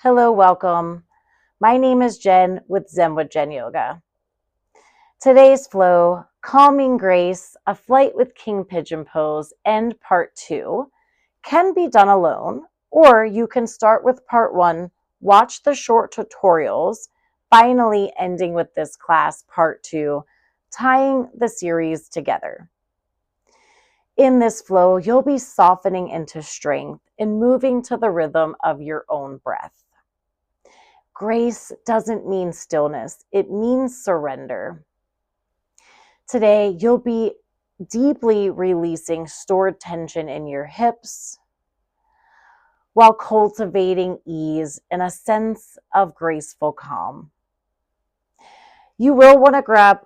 Hello, welcome. My name is Jen with ZenWithJenYoga. Today's flow, Calming Grace, a Flight with King Pigeon Pose, and Part 2 can be done alone, or you can start with Part 1, watch the short tutorials, finally ending with this class, Part 2, tying the series together. In this flow, you'll be softening into strength and moving to the rhythm of your own breath. Grace doesn't mean stillness, it means surrender. Today, you'll be deeply releasing stored tension in your hips while cultivating ease and a sense of graceful calm. You will want to grab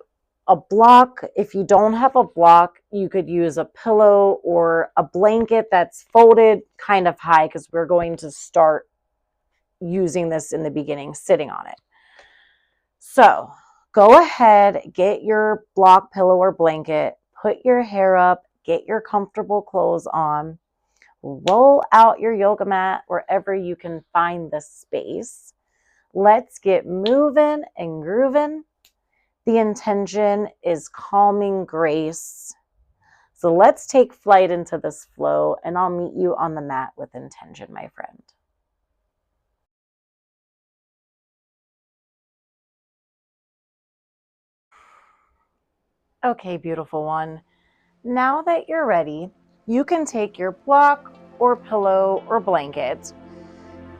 a block. If you don't have a block, you could use a pillow or a blanket that's folded kind of high because we're going to start using this in the beginning, sitting on it. So go ahead, get your block, pillow, or blanket, put your hair up, get your comfortable clothes on, roll out your yoga mat wherever you can find the space. Let's get moving and grooving. The intention is calming grace. So let's take flight into this flow, and I'll meet you on the mat with intention, my friend. Okay, beautiful one. Now that you're ready, you can take your block or pillow or blanket.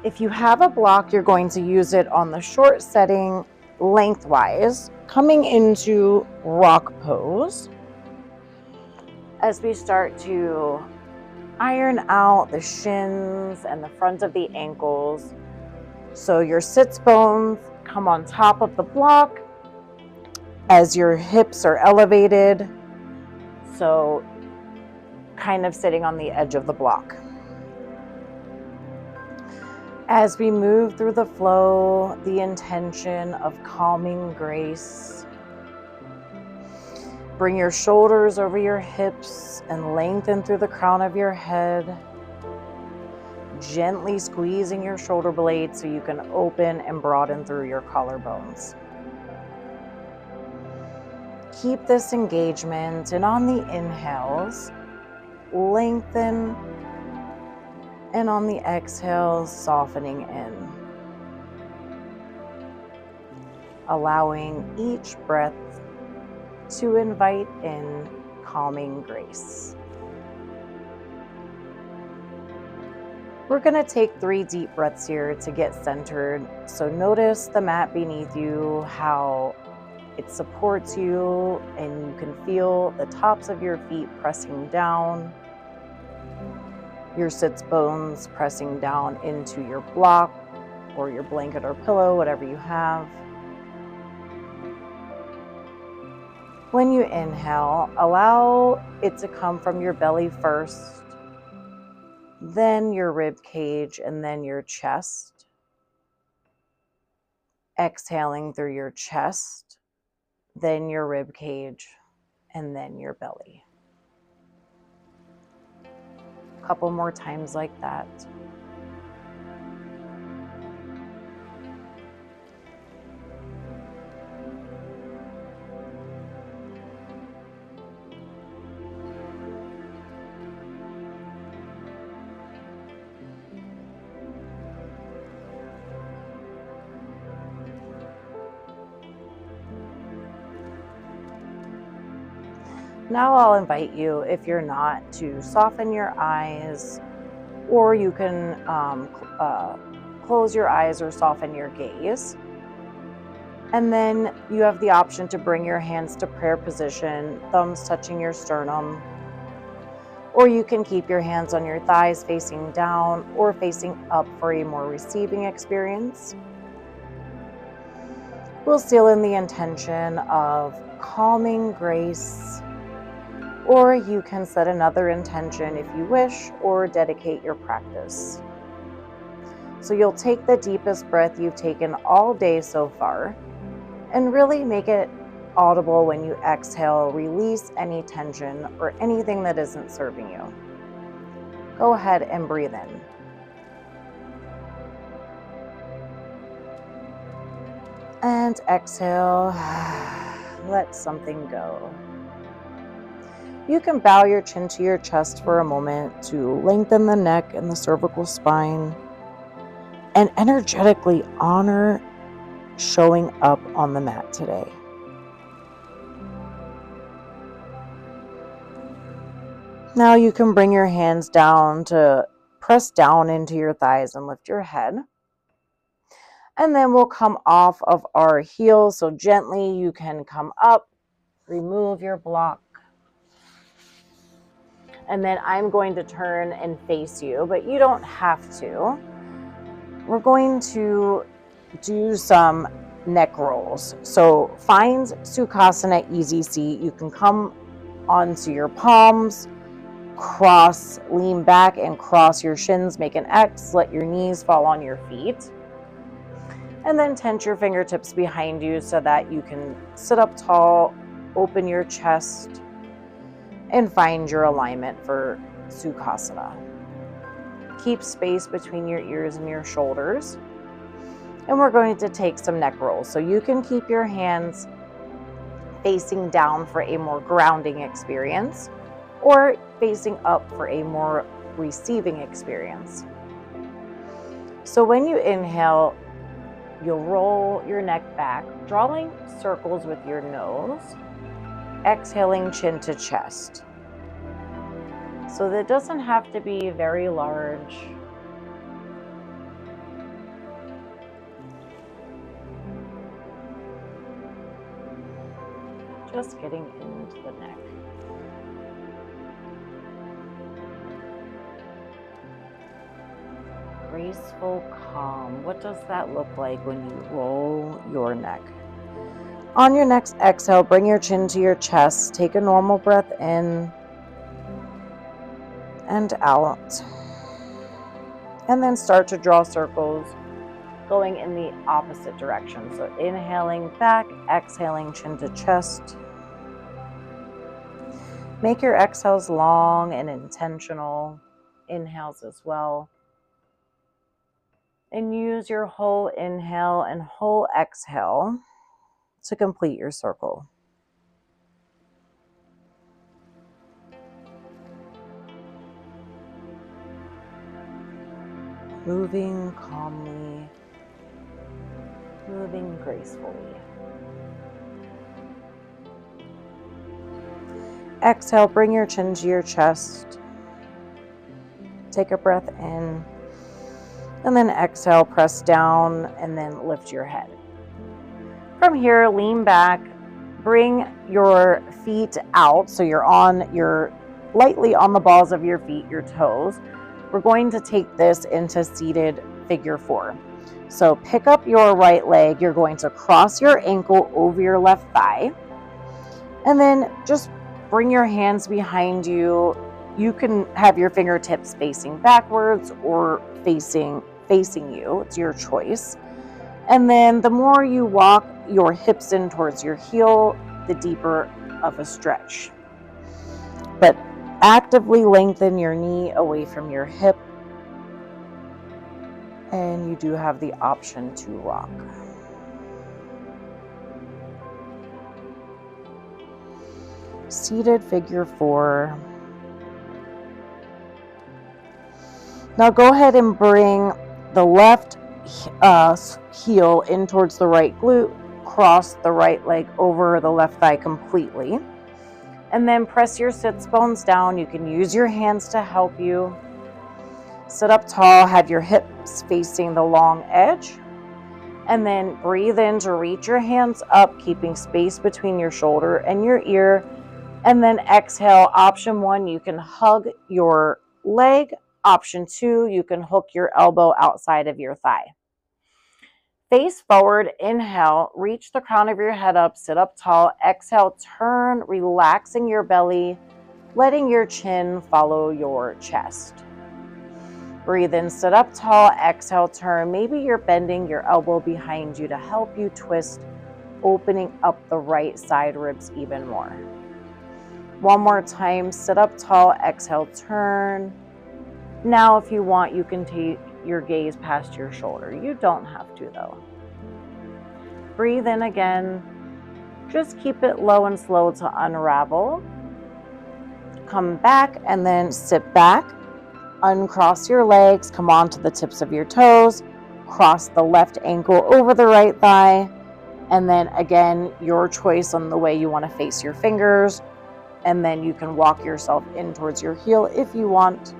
If you have a block, you're going to use it on the short setting lengthwise, coming into rock pose. As we start to iron out the shins and the front of the ankles, so your sits bones come on top of the block as your hips are elevated, so kind of sitting on the edge of the block. As we move through the flow, the intention of calming grace. Bring your shoulders over your hips and lengthen through the crown of your head, gently squeezing your shoulder blades so you can open and broaden through your collarbones. Keep this engagement, and on the inhales, lengthen, and on the exhales, softening in. Allowing each breath to invite in calming grace. We're going to take 3 deep breaths here to get centered. So notice the mat beneath you, how it supports you, and you can feel the tops of your feet pressing down, your sits bones pressing down into your block or your blanket or pillow, whatever you have. When you inhale, allow it to come from your belly first, then your rib cage, and then your chest. Exhaling through your chest, then your rib cage, and then your belly. A couple more times like that. Now I'll invite you, if you're not, to soften your eyes, or you can close your eyes or soften your gaze. And then you have the option to bring your hands to prayer position, thumbs touching your sternum, or you can keep your hands on your thighs facing down or facing up for a more receiving experience. We'll seal in the intention of calming grace, or you can set another intention if you wish, or dedicate your practice. So you'll take the deepest breath you've taken all day so far, and really make it audible when you exhale. Release any tension or anything that isn't serving you. Go ahead and breathe in. And exhale, let something go. You can bow your chin to your chest for a moment to lengthen the neck and the cervical spine and energetically honor showing up on the mat today. Now you can bring your hands down to press down into your thighs and lift your head. And then we'll come off of our heels. So gently you can come up, remove your block. And then I'm going to turn and face you, but you don't have to. We're going to do some neck rolls. So find Sukhasana Easy Seat. You can come onto your palms, cross, lean back and cross your shins, make an X, let your knees fall on your feet. And then tense your fingertips behind you so that you can sit up tall, open your chest, and find your alignment for Sukhasana. Keep space between your ears and your shoulders. And we're going to take some neck rolls. So you can keep your hands facing down for a more grounding experience, or facing up for a more receiving experience. So when you inhale, you'll roll your neck back, drawing circles with your nose, exhaling chin to chest. So that doesn't have to be very large. Just getting into the neck. Graceful, calm. What does that look like when you roll your neck? On your next exhale, bring your chin to your chest. Take a normal breath in and out. And then start to draw circles going in the opposite direction. So inhaling back, exhaling chin to chest. Make your exhales long and intentional. Inhales as well. And use your whole inhale and whole exhale to complete your circle. Moving calmly, moving gracefully. Exhale, bring your chin to your chest. Take a breath in. And then exhale, press down, and then lift your head. From here, lean back, bring your feet out. So you're lightly on the balls of your feet, your toes. We're going to take this into seated figure 4. So pick up your right leg. You're going to cross your ankle over your left thigh. And then just bring your hands behind you. You can have your fingertips facing backwards or facing you. It's your choice. And then the more you walk your hips in towards your heel, the deeper of a stretch. But actively lengthen your knee away from your hip. And you do have the option to rock. Seated figure 4. Now go ahead and bring the left heel in towards the right glute, cross the right leg over the left thigh completely, and then press your sits bones down. You can use your hands to help you. Sit up tall, have your hips facing the long edge, and then breathe in to reach your hands up, keeping space between your shoulder and your ear, and then exhale. Option 1, you can hug your leg. Option 2, you can hook your elbow outside of your thigh. Face forward, inhale, reach the crown of your head up, sit up tall. Exhale, turn, relaxing your belly, letting your chin follow your chest. Breathe in, sit up tall. Exhale, turn. Maybe you're bending your elbow behind you to help you twist, opening up the right side ribs even more. One more time, sit up tall. Exhale, turn. Now, if you want, you can take your gaze past your shoulder. You don't have to, though. Breathe in again. Just keep it low and slow to unravel. Come back and then sit back. Uncross your legs. Come onto the tips of your toes. Cross the left ankle over the right thigh. And then again, your choice on the way you want to face your fingers. And then you can walk yourself in towards your heel if you want.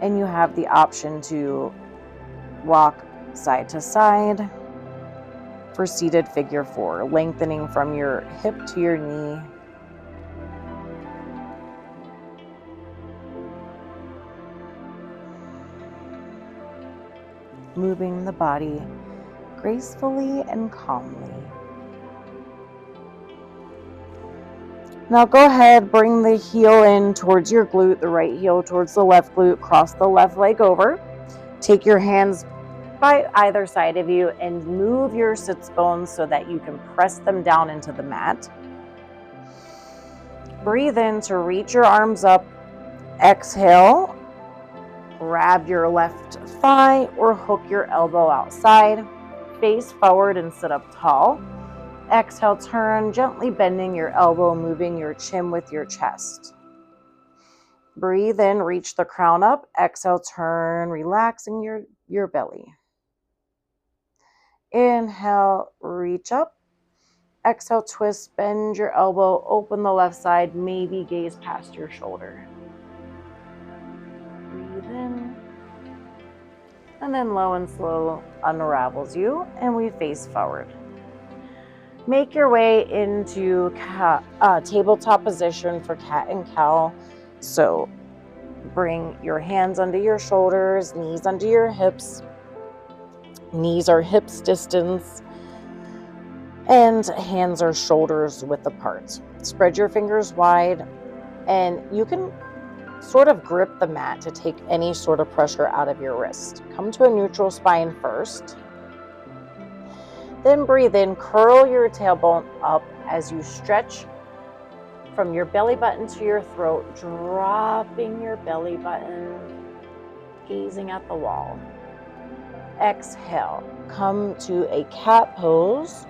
And you have the option to rock side to side for seated figure 4, lengthening from your hip to your knee. Moving the body gracefully and calmly. Now go ahead, bring the heel in towards your glute, the right heel towards the left glute, cross the left leg over. Take your hands by either side of you and move your sits bones so that you can press them down into the mat. Breathe in to reach your arms up. Exhale, grab your left thigh or hook your elbow outside. Face forward and sit up tall. Exhale, turn, gently bending your elbow, moving your chin with your chest. Breathe in, reach the crown up. Exhale, turn, relaxing your belly. Inhale, reach up. Exhale, twist, bend your elbow, open the left side, maybe gaze past your shoulder. Breathe in. And then low and slow unravels you, and we face forward. Make your way into tabletop position for cat and cow. So bring your hands under your shoulders, knees under your hips. Knees are hips distance, and hands are shoulders width apart. Spread your fingers wide, and you can sort of grip the mat to take any sort of pressure out of your wrist. Come to a neutral spine first. Then breathe in, curl your tailbone up as you stretch from your belly button to your throat, dropping your belly button, gazing at the wall. Exhale, come to a cat pose.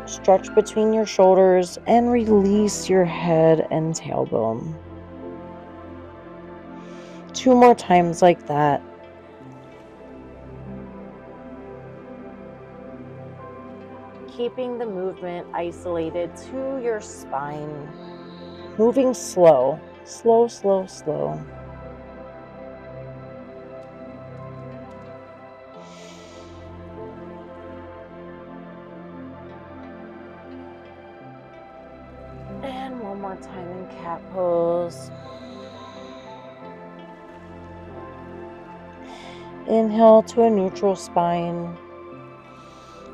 Stretch between your shoulders and release your head and tailbone. 2 more times like that. Keeping the movement isolated to your spine. Moving slow, slow, slow, slow. And one more time in cat pose. Inhale to a neutral spine.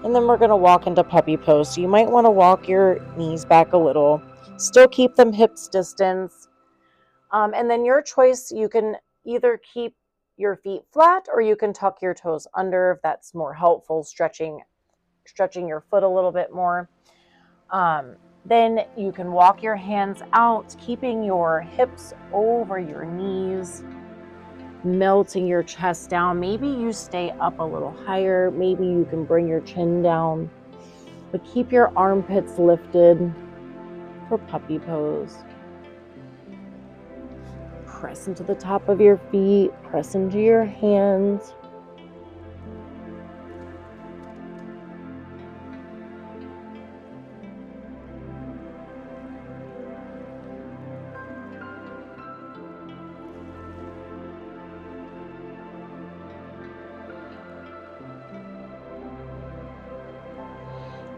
And then we're going to walk into puppy pose. So you might want to walk your knees back a little. Still keep them hips distance. And then your choice, you can either keep your feet flat or you can tuck your toes under if that's more helpful, stretching your foot a little bit more. Then you can walk your hands out, keeping your hips over your knees, melting your chest down. Maybe you stay up a little higher. Maybe you can bring your chin down, but keep your armpits lifted for puppy pose. Press into the top of your feet, press into your hands.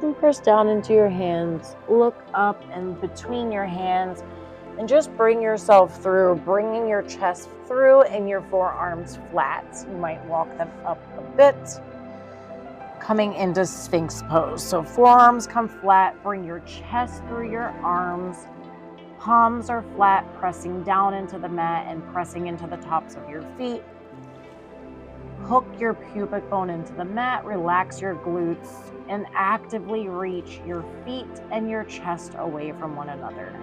And press down into your hands, look up and between your hands, and just bring yourself through, bringing your chest through and your forearms flat. You might walk them up a bit, coming into Sphinx pose. So forearms come flat, bring your chest through your arms, palms are flat, pressing down into the mat and pressing into the tops of your feet. Hook your pubic bone into the mat, relax your glutes, and actively reach your feet and your chest away from one another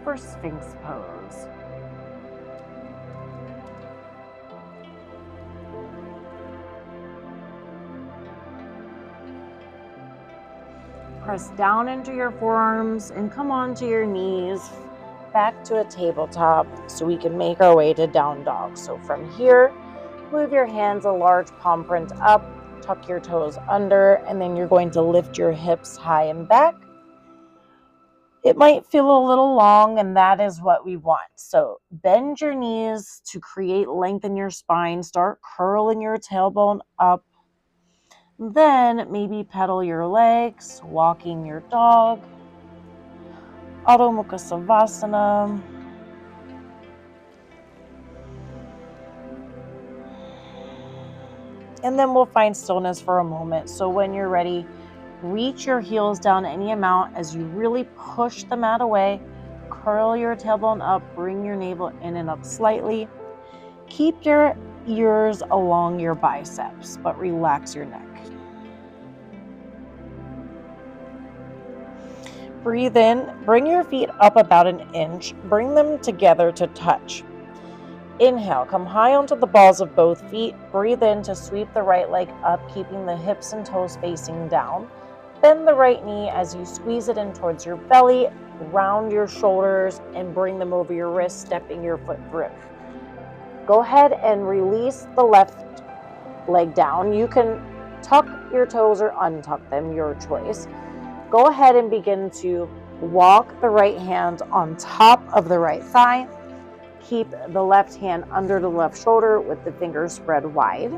for Sphinx pose. press down into your forearms and come onto your knees back to a tabletop so we can make our way to down dog. So from here, move your hands a large palm print up, tuck your toes under, and then you're going to lift your hips high and back. It might feel a little long, and that is what we want. So bend your knees to create length in your spine. Start curling your tailbone up. Then maybe pedal your legs, walking your dog, Adho Mukha Savasana. And then we'll find stillness for a moment. So when you're ready, reach your heels down any amount as you really push the mat away. Curl your tailbone up, bring your navel in and up slightly. Keep your ears along your biceps, but relax your neck. Breathe in, bring your feet up about an inch, bring them together to touch. Inhale, come high onto the balls of both feet. Breathe in to sweep the right leg up, keeping the hips and toes facing down. Bend the right knee as you squeeze it in towards your belly, round your shoulders, and bring them over your wrist, stepping your foot through. Go ahead and release the left leg down. You can tuck your toes or untuck them, your choice. Go ahead and begin to walk the right hand on top of the right thigh. Keep the left hand under the left shoulder with the fingers spread wide.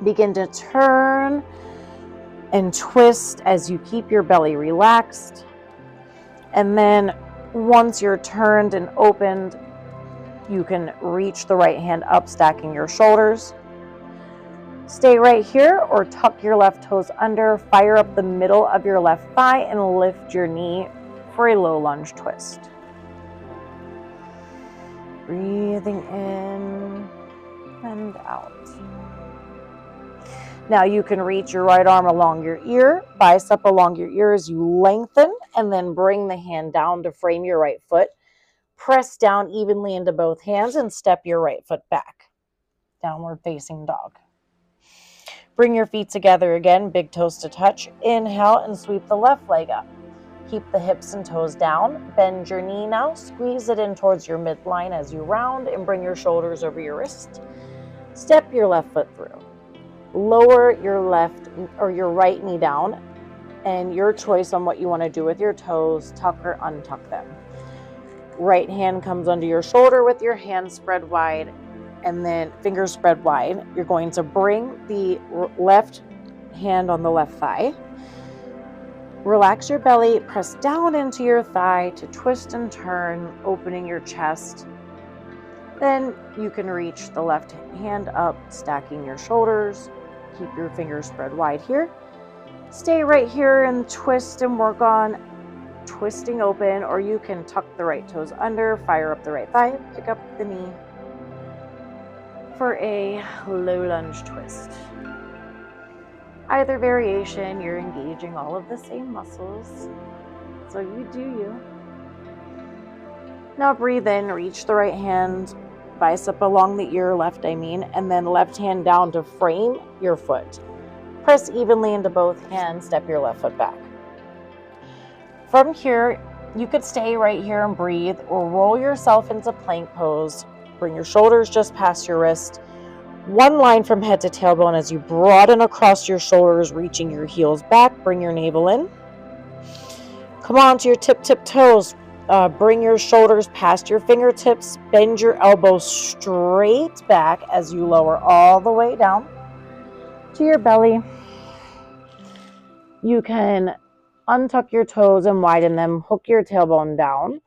Begin to turn and twist as you keep your belly relaxed. And then once you're turned and opened, you can reach the right hand up, stacking your shoulders. Stay right here or tuck your left toes under, fire up the middle of your left thigh and lift your knee for a low lunge twist. Breathing in and out. Now you can reach your right arm along your ear, bicep along your ear as you lengthen, and then bring the hand down to frame your right foot. Press down evenly into both hands and step your right foot back. Downward facing dog. Bring your feet together again, big toes to touch. Inhale and sweep the left leg up. Keep the hips and toes down. Bend your knee now. Squeeze it in towards your midline as you round and bring your shoulders over your wrist. Step your left foot through. Lower your left or your right knee down, and your choice on what you want to do with your toes, tuck or untuck them. Right hand comes under your shoulder with your hands spread wide, and then fingers spread wide. You're going to bring the left hand on the left thigh. Relax your belly, press down into your thigh to twist and turn, opening your chest. Then you can reach the left hand up, stacking your shoulders. Keep your fingers spread wide here. Stay right here and twist and work on twisting open, or you can tuck the right toes under, fire up the right thigh, pick up the knee for a low lunge twist. Either variation, you're engaging all of the same muscles, so you do you. Now breathe in, reach the right hand, bicep along the ear, left and then left hand down to frame your foot. Press evenly into both hands, step your left foot back. From here, you could stay right here and breathe, or roll yourself into plank pose. Bring your shoulders just past your wrist. One line from head to tailbone as you broaden across your shoulders, reaching your heels back. Bring your navel in. Come on to your tip toes. Bring your shoulders past your fingertips. Bend your elbows straight back as you lower all the way down to your belly. You can untuck your toes and widen them. Hook your tailbone down.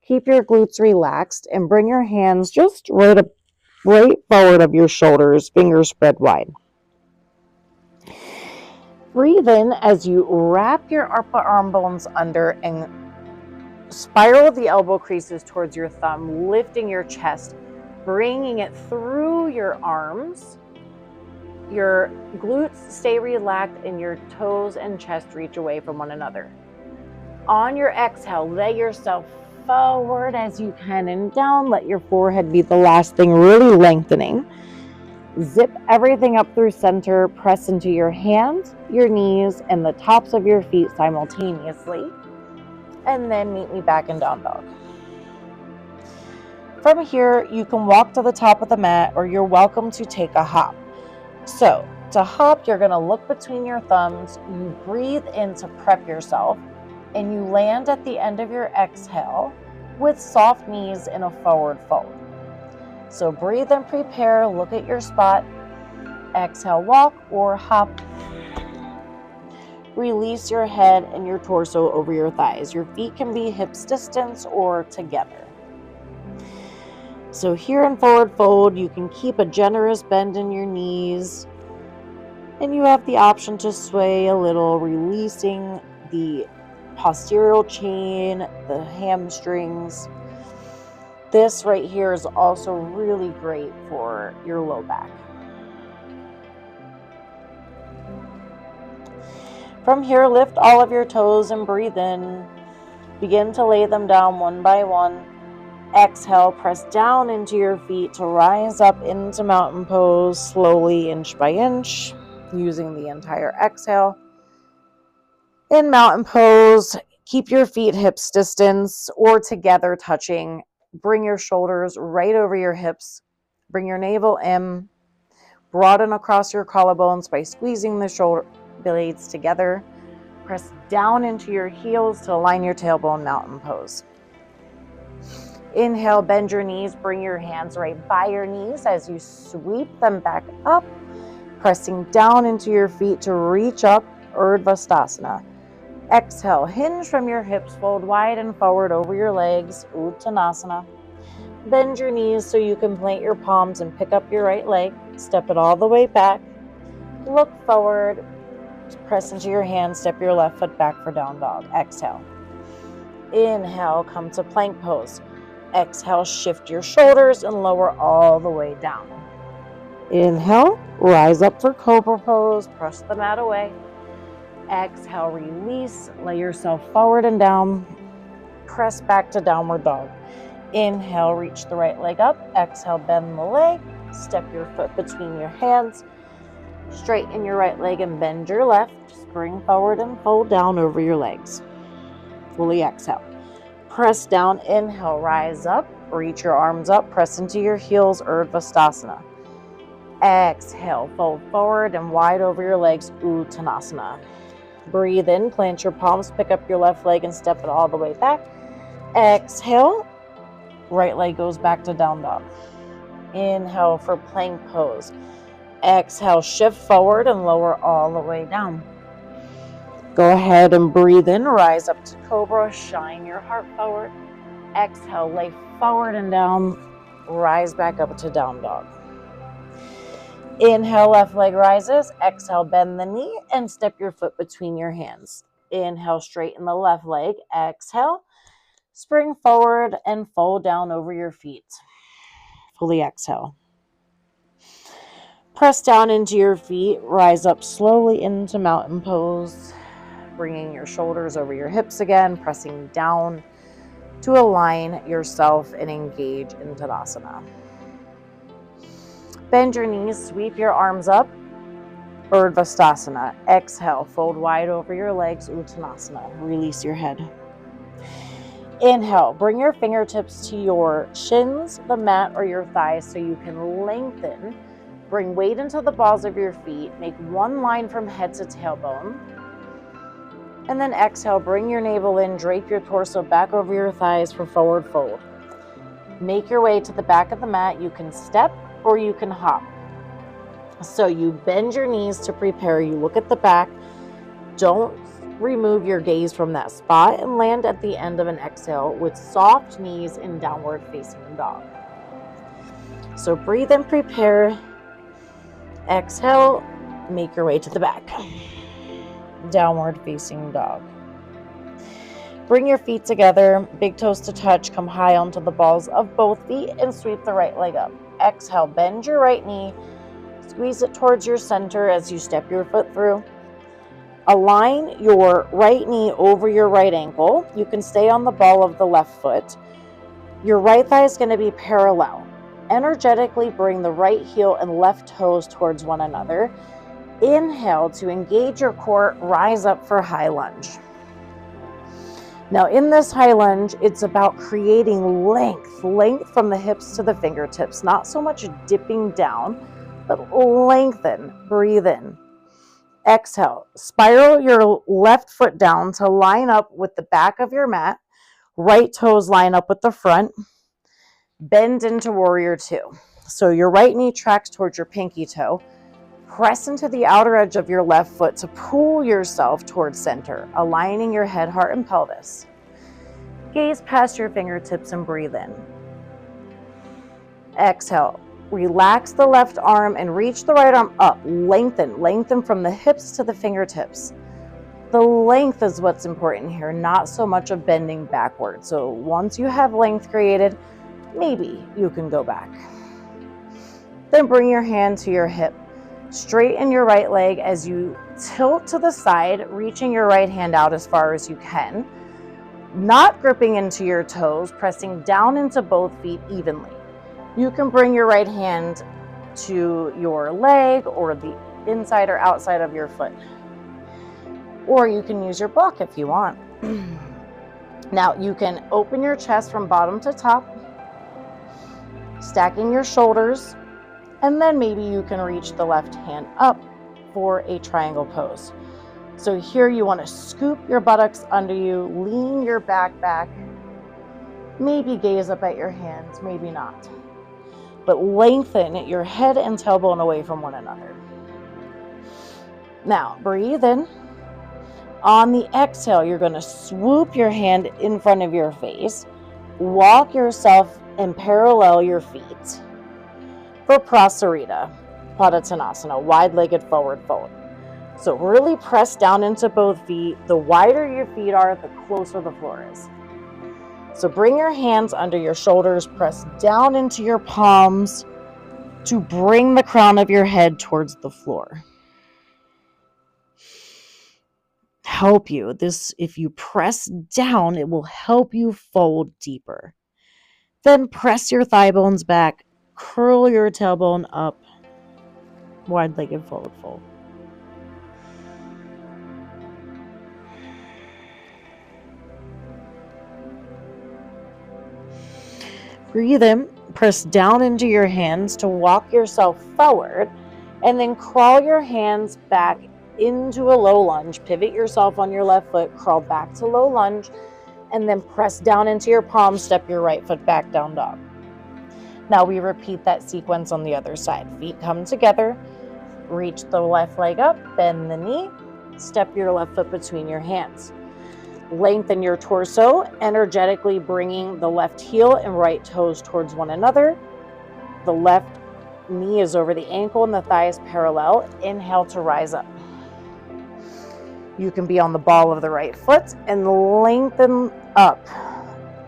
Keep your glutes relaxed and bring your hands just right forward of your shoulders, fingers spread wide. Breathe in as you wrap your upper arm bones under and spiral the elbow creases towards your thumb, lifting your chest, bringing it through your arms. Your glutes stay relaxed and your toes and chest reach away from one another. On your exhale, lay yourself forward as you can and down. Let your forehead be the last thing, really lengthening. Zip everything up through center, press into your hands, your knees, and the tops of your feet simultaneously. And then meet me back in down dog. From here, you can walk to the top of the mat, or you're welcome to take a hop. So, to hop, you're going to look between your thumbs, you breathe in to prep yourself, and you land at the end of your exhale with soft knees in a forward fold. So breathe and prepare, look at your spot, exhale, walk or hop. Release your head and your torso over your thighs. Your feet can be hips distance or together. So here in forward fold, you can keep a generous bend in your knees, and you have the option to sway a little, releasing the posterior chain, the hamstrings. This right here is also really great for your low back. From here, lift all of your toes and breathe in. Begin to lay them down one by one. Exhale, press down into your feet to rise up into mountain pose, slowly inch by inch, using the entire exhale. In mountain pose, keep your feet hips distance or together touching. Bring your shoulders right over your hips. Bring your navel in. Broaden across your collarbones by squeezing the shoulder blades together. Press down into your heels to align your tailbone, mountain pose. Inhale, bend your knees. Bring your hands right by your knees as you sweep them back up, pressing down into your feet to reach up, Urdhva. Exhale, hinge from your hips, fold wide and forward over your legs, Uttanasana. Bend your knees so you can plant your palms and pick up your right leg. Step it all the way back. Look forward, press into your hands, step your left foot back for down dog. Exhale. Inhale, come to plank pose. Exhale, shift your shoulders and lower all the way down. Inhale, rise up for cobra pose, press the mat away. Exhale, release, lay yourself forward and down. Press back to downward dog. Inhale, reach the right leg up. Exhale, bend the leg. Step your foot between your hands. Straighten your right leg and bend your left. Spring forward and fold down over your legs. Fully exhale. Press down, inhale, rise up. Reach your arms up, press into your heels, Urdhva. Exhale, fold forward and wide over your legs, Uttanasana. Breathe in, plant your palms, pick up your left leg and step it all the way back. Exhale, right leg goes back to down dog. Inhale for plank pose. Exhale, shift forward and lower all the way down. Go ahead and breathe in, rise up to cobra, shine your heart forward. Exhale, lay forward and down, rise back up to down dog. Inhale, left leg rises. Exhale, bend the knee and step your foot between your hands. Inhale, straighten the left leg. Exhale, spring forward and fold down over your feet. Fully exhale. Press down into your feet. Rise up slowly into mountain pose. Bringing your shoulders over your hips again. Pressing down to align yourself and engage in Tadasana. Bend your knees, sweep your arms up, Urdhva. Exhale, fold wide over your legs, Uttanasana. Release your head. Inhale, bring your fingertips to your shins, the mat, or your thighs so you can lengthen. Bring weight into the balls of your feet. Make one line from head to tailbone. And then exhale, bring your navel in, drape your torso back over your thighs for forward fold. Make your way to the back of the mat. You can step or you can hop. So you bend your knees to prepare. You look at the back. Don't remove your gaze from that spot and land at the end of an exhale with soft knees in downward facing dog. So breathe and prepare. Exhale, make your way to the back. Downward facing dog. Bring your feet together, big toes to touch, come high onto the balls of both feet and sweep the right leg up. Exhale, bend your right knee, squeeze it towards your center as you step your foot through. Align your right knee over your right ankle. You can stay on the ball of the left foot. Your right thigh is going to be parallel. energetically bring the right heel and left toes towards one another. Inhale to engage your core, rise up for high lunge. Now in this high lunge, it's about creating length from the hips to the fingertips, not so much dipping down, but lengthen. Breathe in. Exhale, spiral your left foot down to line up with the back of your mat. Right toes line up with the front. Bend into warrior two. So your right knee tracks towards your pinky toe. Press into the outer edge of your left foot to pull yourself towards center, aligning your head, heart, and pelvis. Gaze past your fingertips and breathe in. Exhale. Relax the left arm and reach the right arm up. Lengthen from the hips to the fingertips. The length is what's important here, not so much of bending backward. So once you have length created, maybe you can go back. Then bring your hand to your hip. Straighten your right leg as you tilt to the side, reaching your right hand out as far as you can. Not gripping into your toes, pressing down into both feet evenly. You can bring your right hand to your leg or the inside or outside of your foot. Or you can use your block if you want. Now you can open your chest from bottom to top, stacking your shoulders, and then maybe you can reach the left hand up for a triangle pose. So here you want to scoop your buttocks under you, lean your back, maybe gaze up at your hands, maybe not. But lengthen your head and tailbone away from one another. Now breathe in. On the exhale, you're going to swoop your hand in front of your face, walk yourself and parallel your feet. For Prasarita, Padasana, wide-legged forward fold. So really press down into both feet. The wider your feet are, the closer the floor is. So bring your hands under your shoulders, press down into your palms to bring the crown of your head towards the floor. Help you. If you press down, it will help you fold deeper. Then press your thigh bones back. Curl your tailbone up, wide-legged forward fold. Breathe in, press down into your hands to walk yourself forward, and then crawl your hands back into a low lunge. Pivot yourself on your left foot, crawl back to low lunge, and then press down into your palms, step your right foot back, down dog. Now we repeat that sequence on the other side. Feet come together, reach the left leg up, bend the knee, step your left foot between your hands. Lengthen your torso, energetically bringing the left heel and right toes towards one another. The left knee is over the ankle and the thigh is parallel. Inhale to rise up. You can be on the ball of the right foot and lengthen up.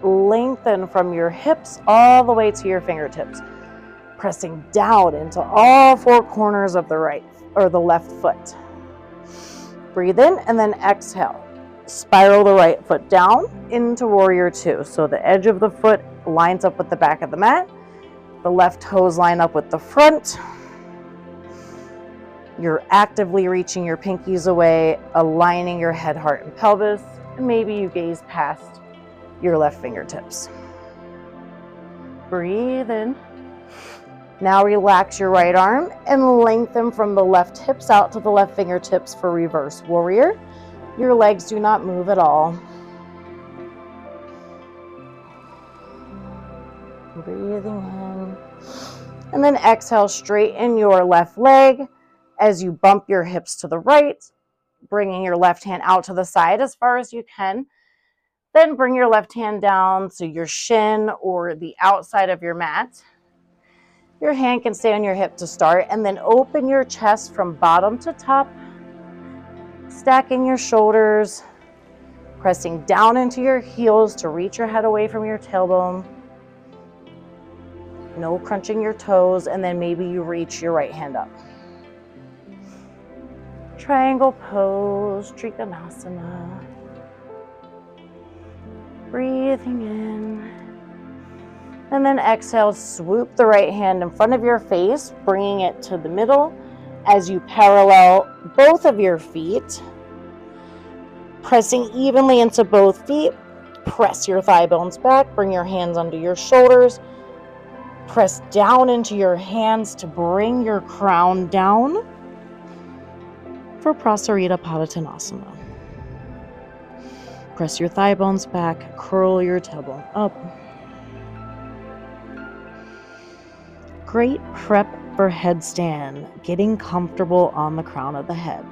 Lengthen from your hips all the way to your fingertips, pressing down into all four corners of the right or the left foot. Breathe in and then exhale. Spiral the right foot down into warrior two. So the edge of the foot lines up with the back of the mat. The left toes line up with the front. You're actively reaching your pinkies away, aligning your head, heart, and pelvis. And maybe you gaze past your left fingertips. Breathe in. Now relax your right arm and lengthen from the left hips out to the left fingertips for reverse warrior. Your legs do not move at all. Breathing in. And then exhale, straighten your left leg as you bump your hips to the right, bringing your left hand out to the side as far as you can. Then bring your left hand down to your shin or the outside of your mat. Your hand can stay on your hip to start, and then open your chest from bottom to top, stacking your shoulders, pressing down into your heels to reach your head away from your tailbone. No crunching your toes, and then maybe you reach your right hand up. Triangle pose, Trikonasana. Breathing in And then exhale, swoop the right hand in front of your face, bringing it to the middle as you parallel both of your feet, pressing evenly into both feet. Press your thigh bones back, bring your hands under your shoulders, press down into your hands to bring your crown down for Prasarita-Padasana. Press your thigh bones back, curl your tailbone up. Great prep for headstand, getting comfortable on the crown of the head.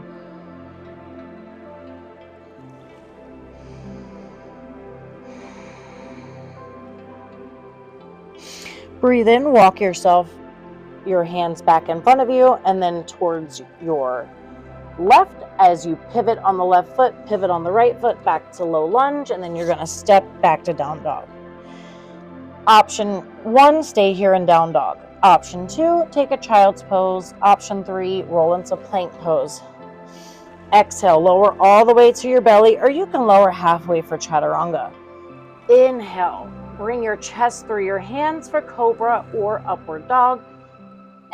Breathe in, walk your hands back in front of you and then towards your left as you pivot on the left foot, pivot on the right foot, back to low lunge, and then you're going to step back to down dog. Option 1, stay here in down dog. Option 2, take a child's pose. Option 3, roll into plank pose. Exhale, lower all the way to your belly, or you can lower halfway for chaturanga. Inhale, bring your chest through your hands for cobra or upward dog.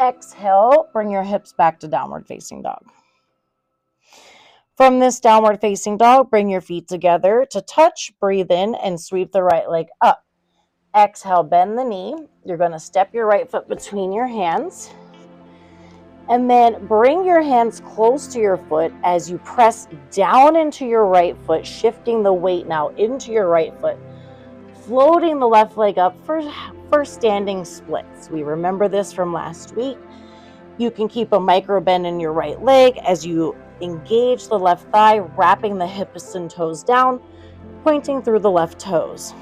Exhale, bring your hips back to downward facing dog. From this downward facing dog, bring your feet together to touch, breathe in, and sweep the right leg up. Exhale, bend the knee. You're going to step your right foot between your hands. And then bring your hands close to your foot as you press down into your right foot, shifting the weight now into your right foot, floating the left leg up for standing splits. We remember this from last week. You can keep a micro bend in your right leg as you engage the left thigh, wrapping the hips and toes down, pointing through the left toes.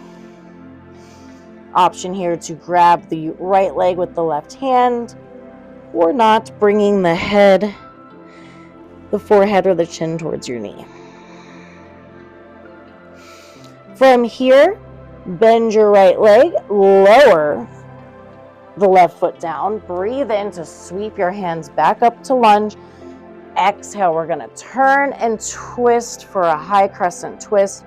Option here to grab the right leg with the left hand, or not, bringing the head, the forehead or the chin towards your knee. From here, bend your right leg, lower the left foot down, breathe in to sweep your hands back up to lunge. Exhale, we're going to turn and twist for a high crescent twist.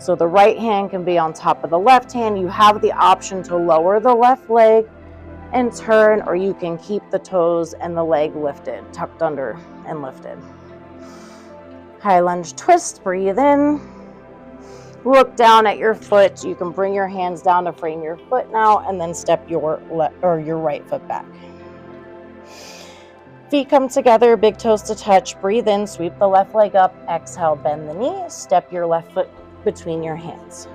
So the right hand can be on top of the left hand. You have the option to lower the left leg and turn, or you can keep the toes and the leg lifted, tucked under and lifted. High lunge twist, breathe in. Look down at your foot. You can bring your hands down to frame your foot now and then step your right foot back. Feet come together, big toes to touch. Breathe in, sweep the left leg up. Exhale, bend the knee. Step your left foot between your hands.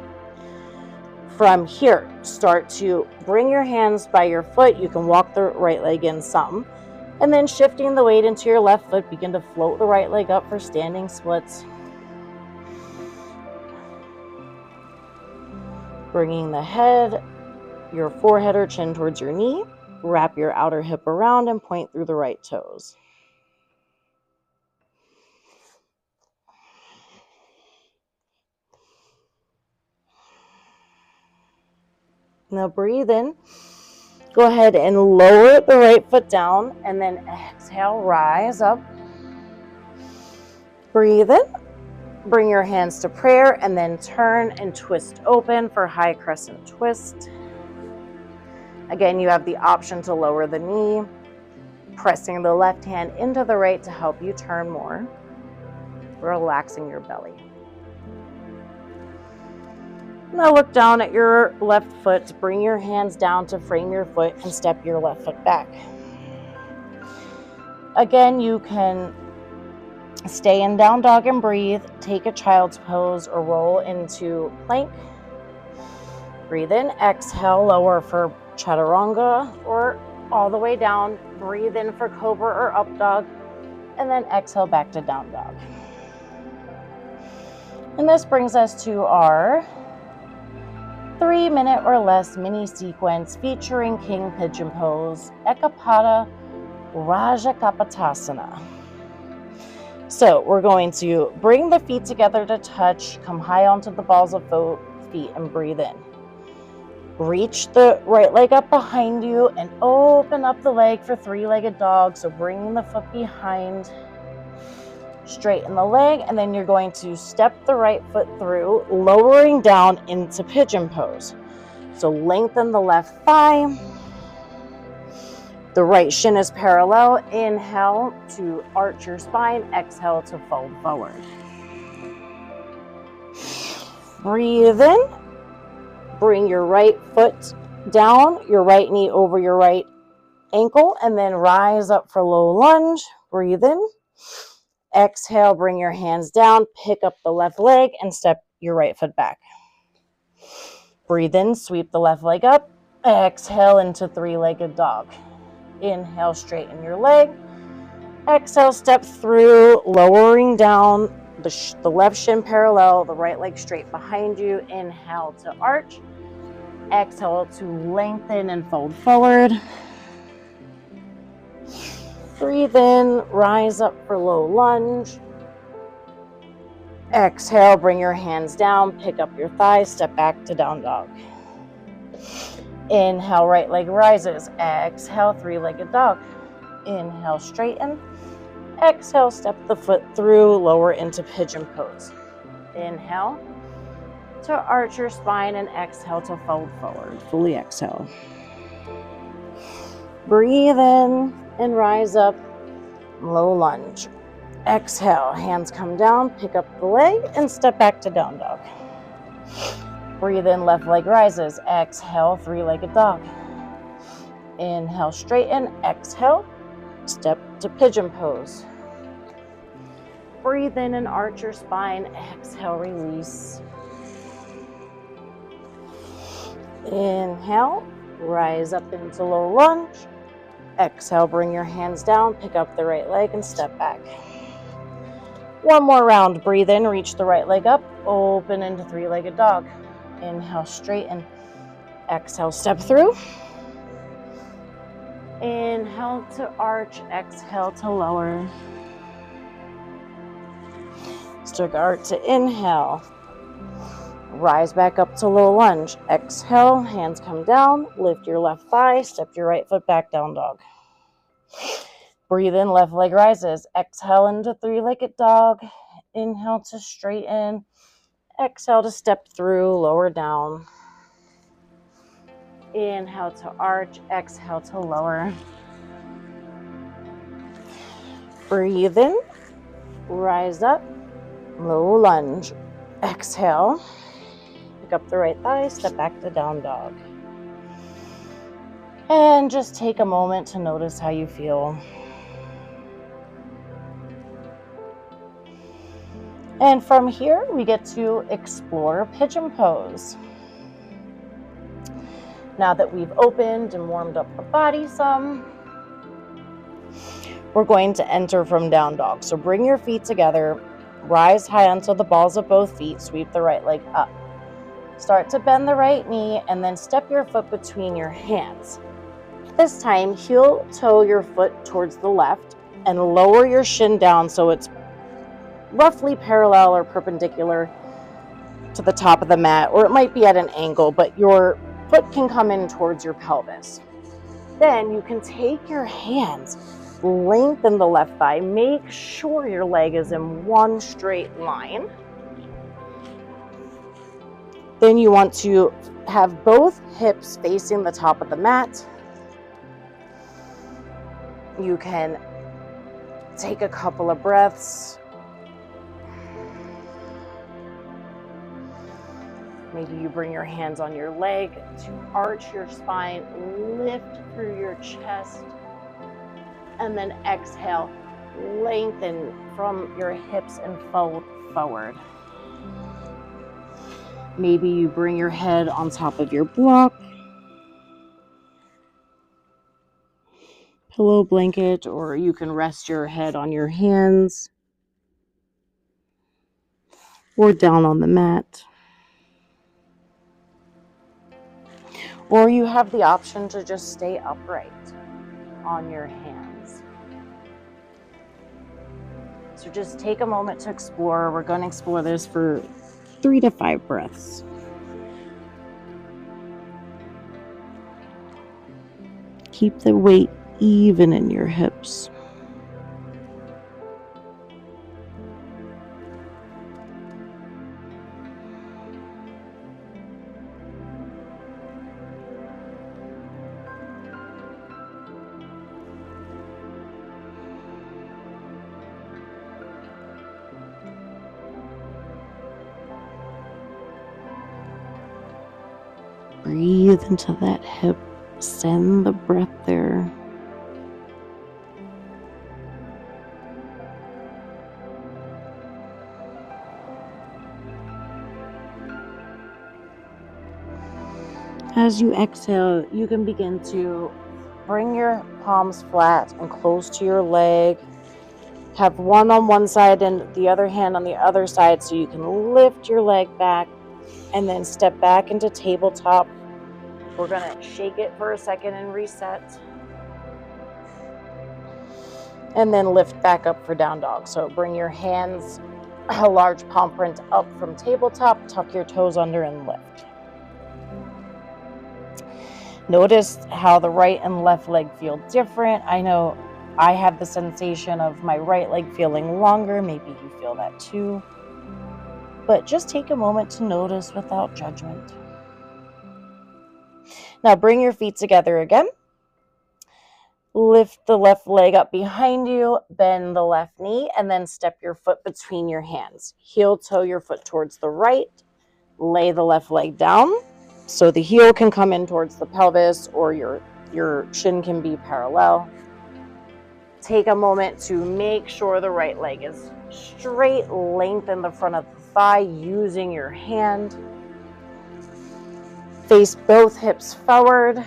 From here, start to bring your hands by your foot. You can walk the right leg in some. And then shifting the weight into your left foot, begin to float the right leg up for standing splits. Bringing the head, your forehead or chin towards your knee. Wrap your outer hip around and point through the right toes. Now breathe in. Go ahead and lower the right foot down and then exhale, rise up. Breathe in. Bring your hands to prayer and then turn and twist open for high crescent twist. Again, you have the option to lower the knee, pressing the left hand into the right to help you turn more, relaxing your belly. Now look down at your left foot, bring your hands down to frame your foot and step your left foot back. Again, you can stay in down dog and breathe, take a child's pose or roll into plank. Breathe in, exhale, lower for chaturanga or all the way down. Breathe in for cobra or up dog and then exhale back to down dog. And this brings us to our 3-minute or less mini sequence featuring King Pigeon Pose, Ekapada Rajakapotasana. So we're going to bring the feet together to touch, come high onto the balls of feet and breathe in. Reach the right leg up behind you and open up the leg for 3-legged dog. So bringing the foot behind, straighten the leg, and then you're going to step the right foot through, lowering down into pigeon pose. So lengthen the left thigh. The right shin is parallel. Inhale to arch your spine. Exhale to fold forward. Breathe in. Bring your right foot down, your right knee over your right ankle, and then rise up for low lunge. Breathe in. Exhale, bring your hands down, pick up the left leg, and step your right foot back. Breathe in, sweep the left leg up. Exhale into three-legged dog. Inhale, straighten your leg. Exhale, step through, lowering down, the left shin parallel, the right leg straight behind you. Inhale to arch. Exhale to lengthen and fold forward. Breathe in, rise up for low lunge. Exhale, bring your hands down, pick up your thighs, step back to down dog. Inhale, right leg rises. Exhale, three-legged dog. Inhale, straighten. Exhale, step the foot through, lower into pigeon pose. Inhale to arch your spine and exhale to fold forward. Fully exhale. Breathe in and rise up, low lunge. Exhale, hands come down, pick up the leg and step back to down dog. Breathe in, left leg rises. Exhale, three-legged dog. Inhale, straighten. Exhale, step to pigeon pose. Breathe in and arch your spine. Exhale, release. Inhale, rise up into low lunge. Exhale, bring your hands down, pick up the right leg and step back. One more round. Breathe in, reach the right leg up, open into three-legged dog. Inhale, straighten. Exhale, step through. Inhale to arch, exhale to lower. Start to inhale. Rise back up to low lunge. Exhale, hands come down, lift your left thigh, step your right foot back, down dog. Breathe in, left leg rises. Exhale into three-legged dog. Inhale to straighten. Exhale to step through, lower down. Inhale to arch, exhale to lower. Breathe in, rise up, low lunge. Exhale, pick up the right thigh, step back to down dog. And just take a moment to notice how you feel. And from here, we get to explore pigeon pose. Now that we've opened and warmed up the body some, we're going to enter from down dog. So bring your feet together, rise high onto the balls of both feet, sweep the right leg up. Start to bend the right knee and then step your foot between your hands. This time, heel toe your foot towards the left and lower your shin down so it's roughly parallel or perpendicular to the top of the mat, or it might be at an angle, but your foot can come in towards your pelvis. Then you can take your hands, lengthen the left thigh, make sure your leg is in one straight line. Then you want to have both hips facing the top of the mat. You can take a couple of breaths. Maybe you bring your hands on your leg to arch your spine, lift through your chest, and then exhale, lengthen from your hips and fold forward. Maybe you bring your head on top of your block, pillow blanket, or you can rest your head on your hands or down on the mat. Or you have the option to just stay upright on your hands. So just take a moment to explore. We're going to explore this for 3 to 5 breaths. Keep the weight even in your hips. breathe into that hip. Send the breath there. As you exhale, you can begin to bring your palms flat and close to your leg. Have one on one side and the other hand on the other side so you can lift your leg back and then step back into tabletop. We're going to shake it for a second and reset. And then lift back up for down dog. So bring your hands, a large palm print up from tabletop, tuck your toes under and lift. Notice how the right and left leg feel different. I know I have the sensation of my right leg feeling longer. Maybe you feel that too. But just take a moment to notice without judgment. Now bring your feet together again. Lift the left leg up behind you, bend the left knee, and then step your foot between your hands. Heel toe your foot towards the right. Lay the left leg down. So the heel can come in towards the pelvis or your shin can be parallel. Take a moment to make sure the right leg is straight. Lengthen the front of the thigh using your hand. Face both hips forward.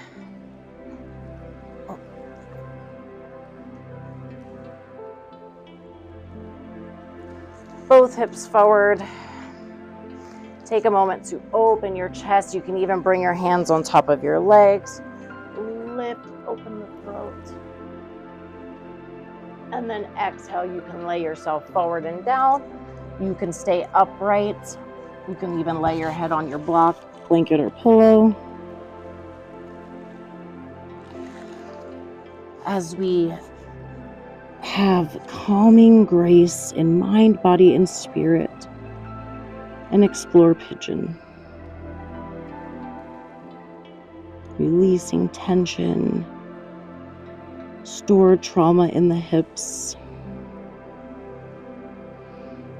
Both hips forward. Take a moment to open your chest. You can even bring your hands on top of your legs. Lift, open the throat. And then exhale, you can lay yourself forward and down. You can stay upright. You can even lay your head on your block, blanket, or pillow. As we have calming grace in mind, body, and spirit, and explore Pigeon. Releasing tension, stored trauma in the hips.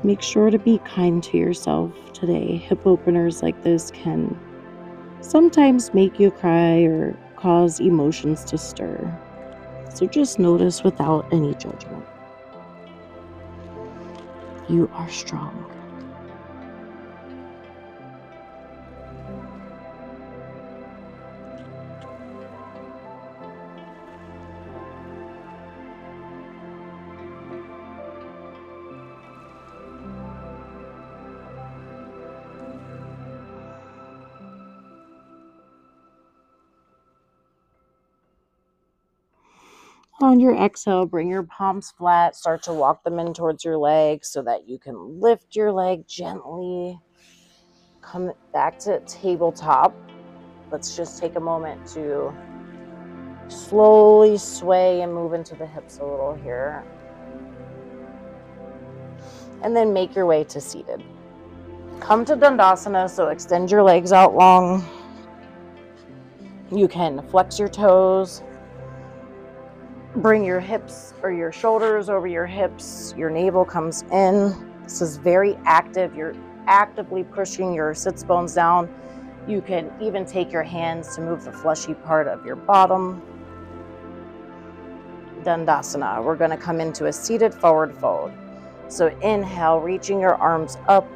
Make sure to be kind to yourself today. Hip openers like this can sometimes make you cry or cause emotions to stir. So just notice without any judgment. You are strong. On your exhale, bring your palms flat. Start to walk them in towards your legs so that you can lift your leg gently. Come back to tabletop. Let's just take a moment to slowly sway and move into the hips a little here. And then make your way to seated. Come to Dandasana, so extend your legs out long. You can flex your toes. Bring your hips or your shoulders over your hips. Your navel comes in. This is very active. You're actively pushing your sits bones down. You can even take your hands to move the fleshy part of your bottom. Dandasana. We're going to come into a seated forward fold. So inhale, reaching your arms up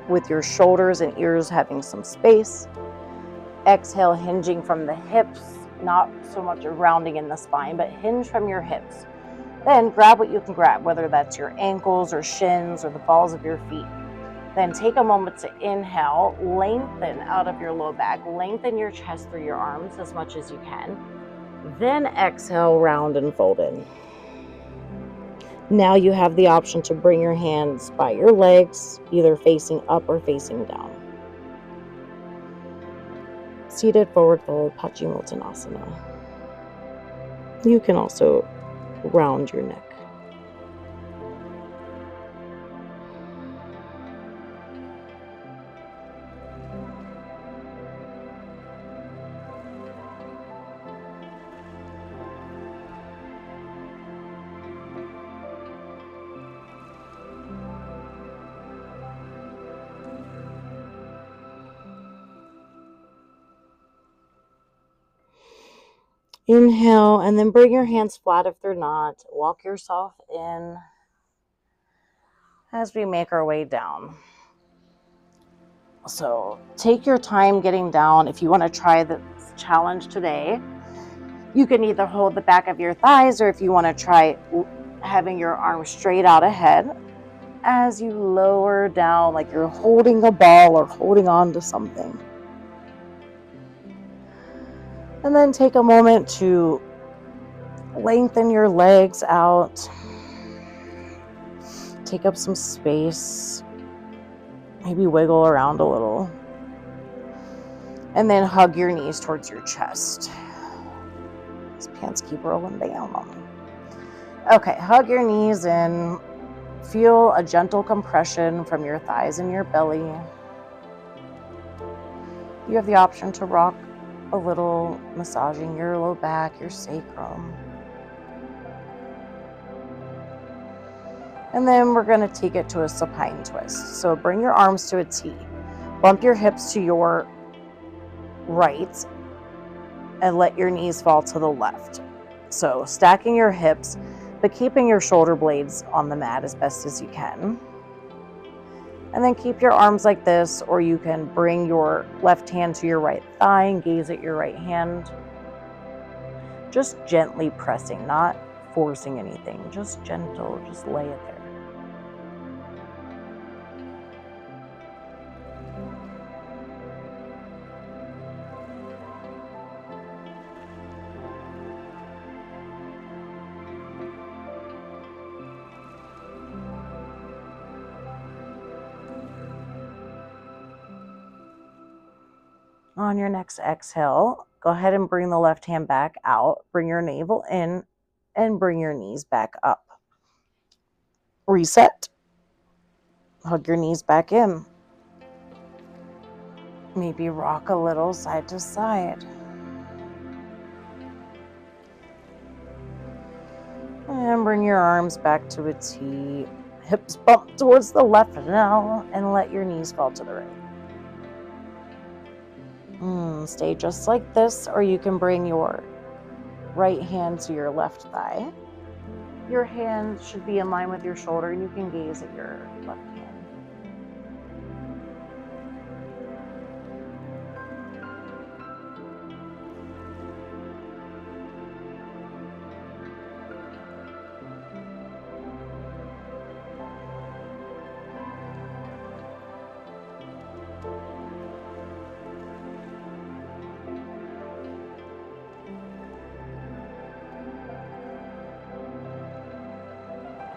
with your shoulders and ears having some space. Exhale, hinging from the hips. Not so much a rounding in the spine, but hinge from your hips. Then grab what you can grab, whether that's your ankles or shins or the balls of your feet. Then take a moment to inhale, lengthen out of your low back, lengthen your chest through your arms as much as you can. Then exhale, round and fold in. Now you have the option to bring your hands by your legs, either facing up or facing down. Seated forward fold, Paschimottanasana. You can also round your neck. Inhale, and then bring your hands flat if they're not. Walk yourself in as we make our way down. So take your time getting down. If you want to try this challenge today, you can either hold the back of your thighs, or if you want to try having your arms straight out ahead as you lower down like you're holding a ball or holding on to something. And then take a moment to lengthen your legs out. Take up some space. Maybe wiggle around a little. And then hug your knees towards your chest. These pants keep rolling down on me. Okay, hug your knees in. Feel a gentle compression from your thighs and your belly. You have the option to rock a little, massaging your low back, your sacrum. And then we're going to take it to a supine twist. So bring your arms to a T. Bump your hips to your right and let your knees fall to the left. So stacking your hips, but keeping your shoulder blades on the mat as best as you can. And then keep your arms like this, or you can bring your left hand to your right thigh and gaze at your right hand. Just gently pressing, not forcing anything, just gentle, just lay it there. On your next exhale, go ahead and bring the left hand back out. Bring your navel in and bring your knees back up. Reset. Hug your knees back in. Maybe rock a little side to side. And bring your arms back to a T. Hips bump towards the left now and let your knees fall to the right. Stay just like this, or you can bring your right hand to your left thigh. Your hand should be in line with your shoulder, and you can gaze at your left hand.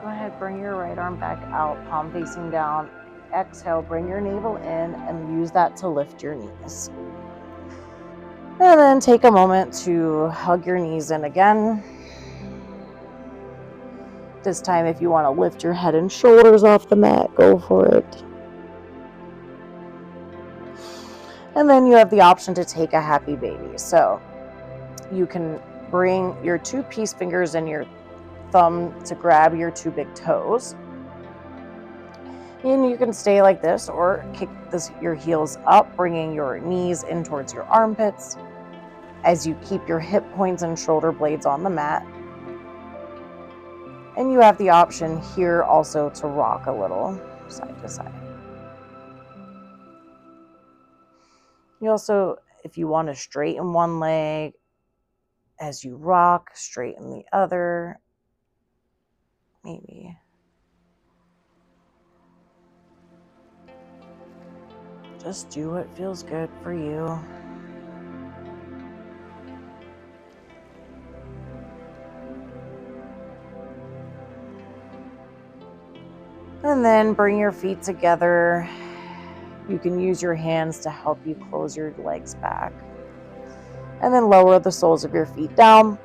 Go ahead, bring your right arm back out, palm facing down. Exhale, bring your navel in and use that to lift your knees. And then take a moment to hug your knees in again. This time, if you want to lift your head and shoulders off the mat, go for it. And then you have the option to take a happy baby. So you can bring your two peace fingers and your thumb to grab your two big toes. And you can stay like this or kick your heels up, bringing your knees in towards your armpits as you keep your hip points and shoulder blades on the mat. And you have the option here also to rock a little side to side. You also, if you want to straighten one leg as you rock, straighten the other. Maybe. Just do what feels good for you. And then bring your feet together. You can use your hands to help you close your legs back. And then lower the soles of your feet down.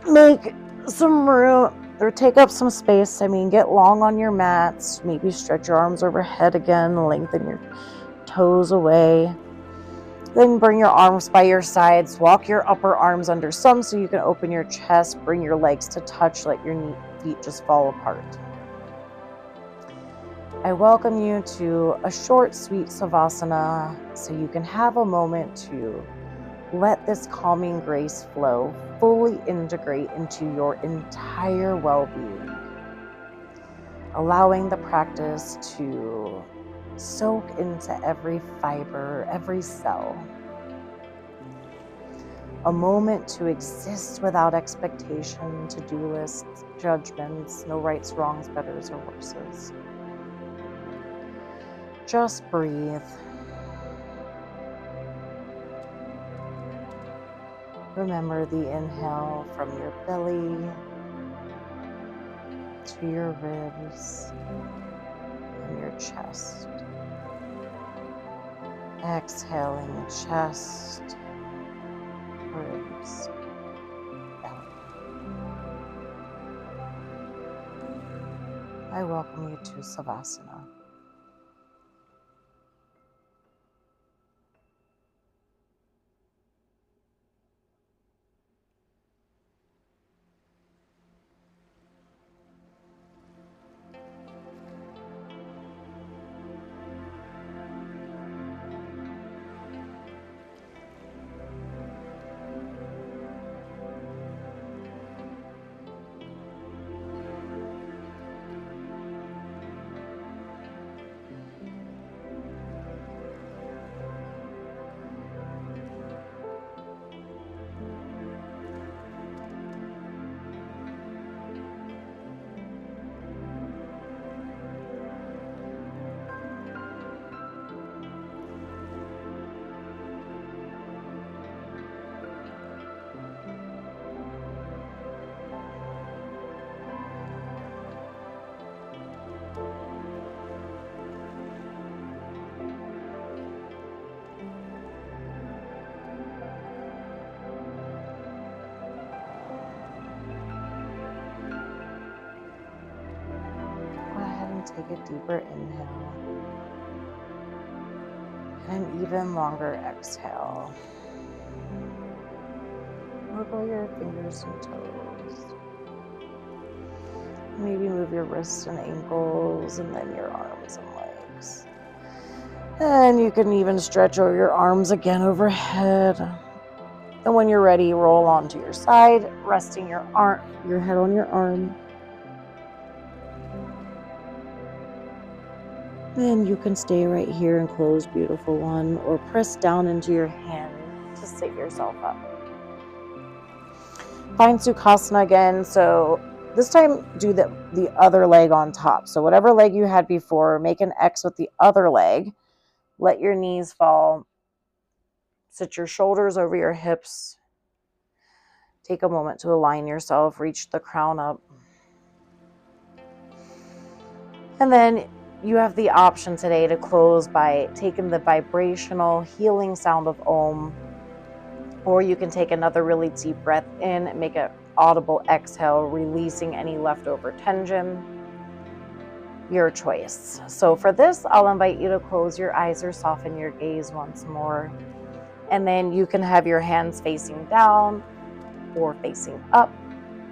Make some room, or take up some space. Get long on your mats. Maybe stretch your arms overhead again. Lengthen your toes away. Then bring your arms by your sides. Walk your upper arms under some so you can open your chest. Bring your legs to touch. Let your feet just fall apart. I welcome you to a short, sweet Savasana so you can have a moment to Let this calming grace flow fully integrate into your entire well-being, allowing the practice to soak into every fiber, every cell. A moment to exist without expectation, to-do lists, judgments, no rights, wrongs, betters, or worses. Just breathe. Remember the inhale from your belly to your ribs and your chest. Exhaling, chest, ribs, belly. I welcome you to Savasana. Take a deeper inhale and an even longer exhale. Wiggle your fingers and toes. Maybe move your wrists and ankles and then your arms and legs. And you can even stretch over your arms again overhead. And when you're ready, roll onto your side, resting your head on your arm. Then you can stay right here and close, beautiful one, or press down into your hand to sit yourself up. Find Sukhasana again. So this time do the other leg on top. So whatever leg you had before, make an X with the other leg. Let your knees fall. Sit your shoulders over your hips. Take a moment to align yourself. Reach the crown up. And then you have the option today to close by taking the vibrational healing sound of Om, or you can take another really deep breath in and make an audible exhale, releasing any leftover tension. Your choice. So for this, I'll invite you to close your eyes or soften your gaze once more. And then you can have your hands facing down or facing up,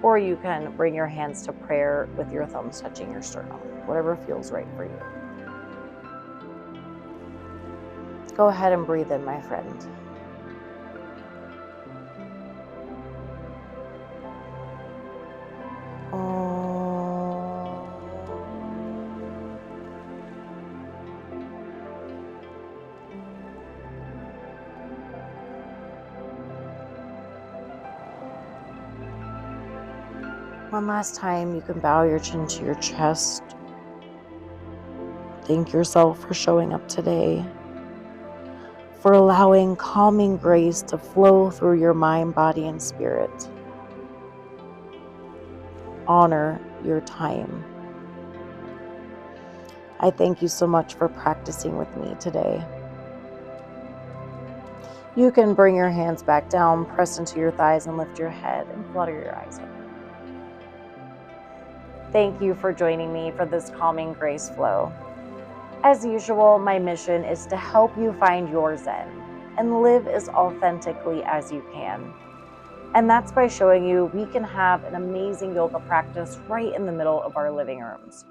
or you can bring your hands to prayer with your thumbs touching your sternum. Whatever feels right for you. Go ahead and breathe in, my friend. One last time, you can bow your chin to your chest. Thank yourself for showing up today, for allowing calming grace to flow through your mind, body, and spirit. Honor your time. I thank you so much for practicing with me today. You can bring your hands back down, press into your thighs, and lift your head and flutter your eyes open. Thank you for joining me for this calming grace flow. As usual, my mission is to help you find your Zen and live as authentically as you can. And that's by showing you we can have an amazing yoga practice right in the middle of our living rooms.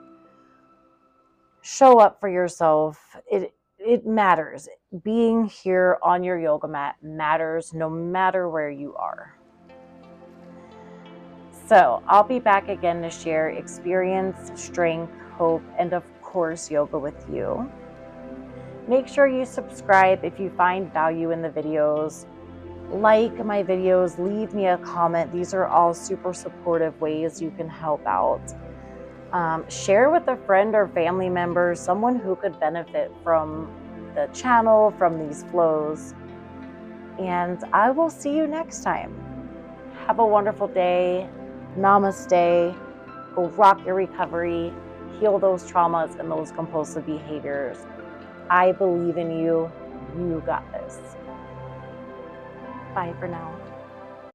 Show up for yourself. It matters. being here on your yoga mat matters no matter where you are. So I'll be back again to share experience, strength, hope, and of course, yoga with you. Make sure you subscribe if you find value in the videos. Like my videos, leave me a comment. These are all super supportive ways you can help out. Share with a friend or family member, someone who could benefit from the channel, from these flows. And I will see you next time. Have a wonderful day. Namaste. Go rock your recovery. Heal those traumas and those compulsive behaviors. I believe in you. You got this. Bye for now.